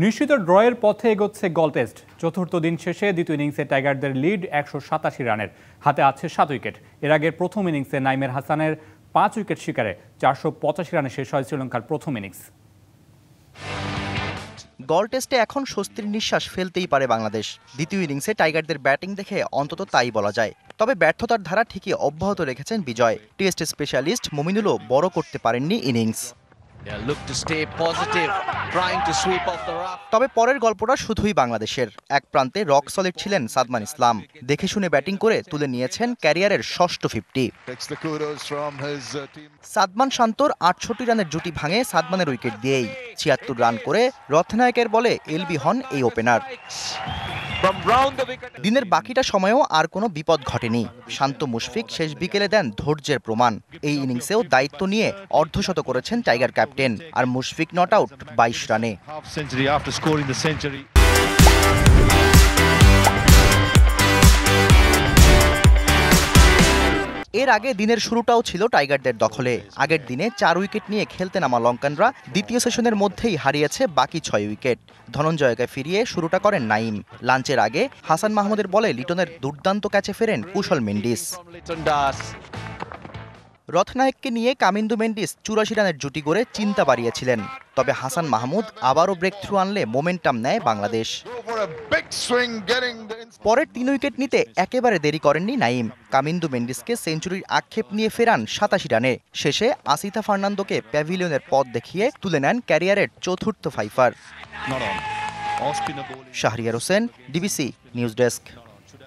নিশ্চিত ড্রয়ের পথে এগোচ্ছে গল টেস্ট। চতুর্থ দিন শেষে দ্বিতীয় ইনিংসে টাইগারদের লিড ১৮৭ রানের, হাতে আছে ৭ উইকেট। এর আগের প্রথম ইনিংসে নাইমের হাসানের ৫ উইকেট শিকারে ৪৮৫ রানে শেষ হয় শ্রীলঙ্কার প্রথম ইনিংস। গল টেস্টে এখন স্বস্তির নিঃশ্বাস ফেলতেই পারে বাংলাদেশ। দ্বিতীয় ইনিংসে টাইগারদের ব্যাটিং দেখে অন্তত তাই বলা যায়। তবে ব্যর্থতার ধারা ঠিকই অব্যাহত রেখেছেন বিজয়। টেস্ট স্পেশালিস্ট মুমিনুলও বড় করতে পারেননি ইনিংস। তবে পরের গল্পটা শুধুই বাংলাদেশের। এক প্রান্তে রক সলিড ছিলেন সাদমান ইসলাম। দেখে শুনে ব্যাটিং করে তুলে নিয়েছেন ক্যারিয়ারের ষষ্ঠ 50। সাদমান শান্তর ৬৮ রানের জুটি ভাঙে সাদমানের উইকেট দিয়েই। ৭৬ রান করে রথনায়কের বলে এলবি হন এই ওপেনার। দিনের বাকিটা সময়েও আর কোনো বিপদ ঘটেনি। শান্ত মুশফিক শেষ বিকেলে দেন ধৈর্যের প্রমাণ। এই ইনিংসেও দায়িত্ব নিয়ে অর্ধশত করেছেন টাইগার ক্যাপ্টেন, আর মুশফিক নট আউট ২২ রানে। এর আগে দিনের শুরুটাও ছিল টাইগারদের দখলে। আগের দিনে ৪ উইকেট নিয়ে খেলতে নামা লঙ্কানরা দ্বিতীয় সেশনের মধ্যেই হারিয়েছে বাকি ৬ উইকেট। ধনঞ্জয়কে ফিরিয়ে শুরুটা করেন নাইম। লাঞ্চের আগে হাসান মাহমুদের বলে লিটনের দুর্দান্ত ক্যাচে ফেরেন কুশল মেন্ডিস। রথনায়ককে নিয়ে কামিন্দু মেন্ডিস ৮৪ রানের জুটি গড়ে চিন্তা বাড়িয়েছিলেন। তবে হাসান মাহমুদ আবারও ব্রেক থ্রু আনলে মোমেন্টাম নেয় বাংলাদেশ। পরের ৩ উইকেট নিতে একেবারে দেরি করেননি নাইম। কামিন্দু মেন্ডিসকে সেঞ্চুরির আক্ষেপ নিয়ে ফেরান ৮৭ রানে। শেষে আসিতা ফার্নান্দোকে প্যাভিলিয়নের পথ দেখিয়ে তুলে নেন ক্যারিয়ারের চতুর্থ Pfeiffer. Shahriar Hossain, DBC news desk.